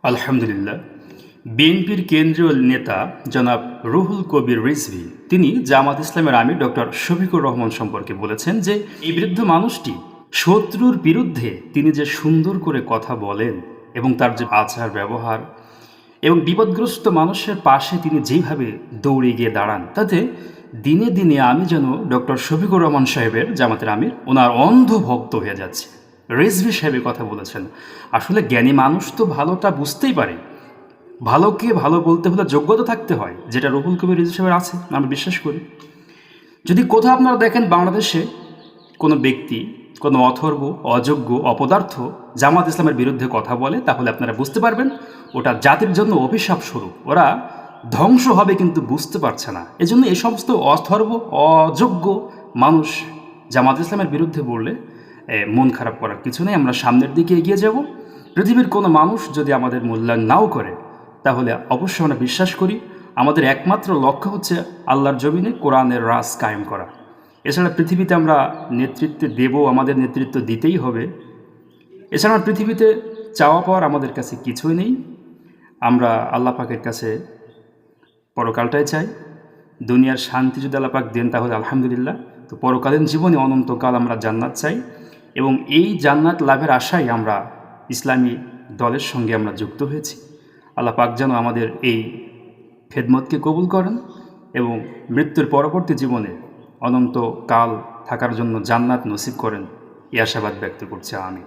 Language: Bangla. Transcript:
আলহামদুলিল্লাহ। বিএনপির কেন্দ্রীয় নেতা জনাব রুহুল কবির রিজভী তিনি জামাত ইসলামের আমির ডক্টর শফিকুর রহমান সম্পর্কে বলেছেন যে এই বৃদ্ধ মানুষটি শত্রুর বিরুদ্ধে তিনি যে সুন্দর করে কথা বলেন এবং তার যে আচার ব্যবহার এবং বিপদগ্রস্ত মানুষের পাশে তিনি যেইভাবে দৌড়ে গিয়ে দাঁড়ান, তাতে দিনে দিনে আমি যেন ডক্টর শফিকুর রহমান সাহেবের, জামাতের আমির, ওনার অন্ধ ভক্ত হয়ে যাচ্ছে। রেজভি সাহেবের কথা বলেছেন। আসলে জ্ঞানী মানুষ তো ভালোটা বুঝতেই পারে। ভালোকে ভালো বলতে হলে যোগ্যতা থাকতে হয়, যেটা রুহুল কবির রিজভী সাহেবের আছে, আমরা বিশ্বাস করি। যদি কোথাও আপনারা দেখেন বাংলাদেশে কোনো ব্যক্তি, কোনো অথর্ব, অযোগ্য, অপদার্থ জামাত ইসলামের বিরুদ্ধে কথা বলে, তাহলে আপনারা বুঝতে পারবেন ওটা জাতির জন্য অভিশাপ স্বরূপ। ওরা ধ্বংস হবে কিন্তু বুঝতে পারছে না। এজন্য এই সমস্ত অথর্ব, অযোগ্য মানুষ জামাত ইসলামের বিরুদ্ধে বললে মন খারাপ করার কিছু নেই। আমরা সামনের দিকে এগিয়ে যাব। পৃথিবীর কোনো মানুষ যদি আমাদের মূল্যায়ন নাও করে, তাহলে অবশ্যই আমরা বিশ্বাস করি আমাদের একমাত্র লক্ষ্য হচ্ছে আল্লাহর জমিনে কোরআনের রাজ কায়েম করা। এছাড়া পৃথিবীতে আমরা নেতৃত্ব দেব, আমাদের নেতৃত্ব দিতেই হবে। এছাড়া পৃথিবীতে চাওয়া পাওয়ার আমাদের কাছে কিছুই নেই। আমরা আল্লাহ পাকের কাছে পরকালটাই চাই। দুনিয়ার শান্তি যদি আল্লাহ পাক দেন তাহলে আলহামদুলিল্লাহ। তো পরকালীন জীবনে অনন্তকাল আমরা জান্নাত চাই, এবং এই জান্নাত লাভের আশায় আমরা ইসলামী দলের সঙ্গে আমরা যুক্ত হয়েছি। আল্লাহ পাক যেন আমাদের এই খেদমতকে কবুল করেন এবং মৃত্যুর পরবর্তী জীবনে অনন্তকাল থাকার জন্য জান্নাত নসিব করেন, এই আশাবাদ ব্যক্ত করছি আমি।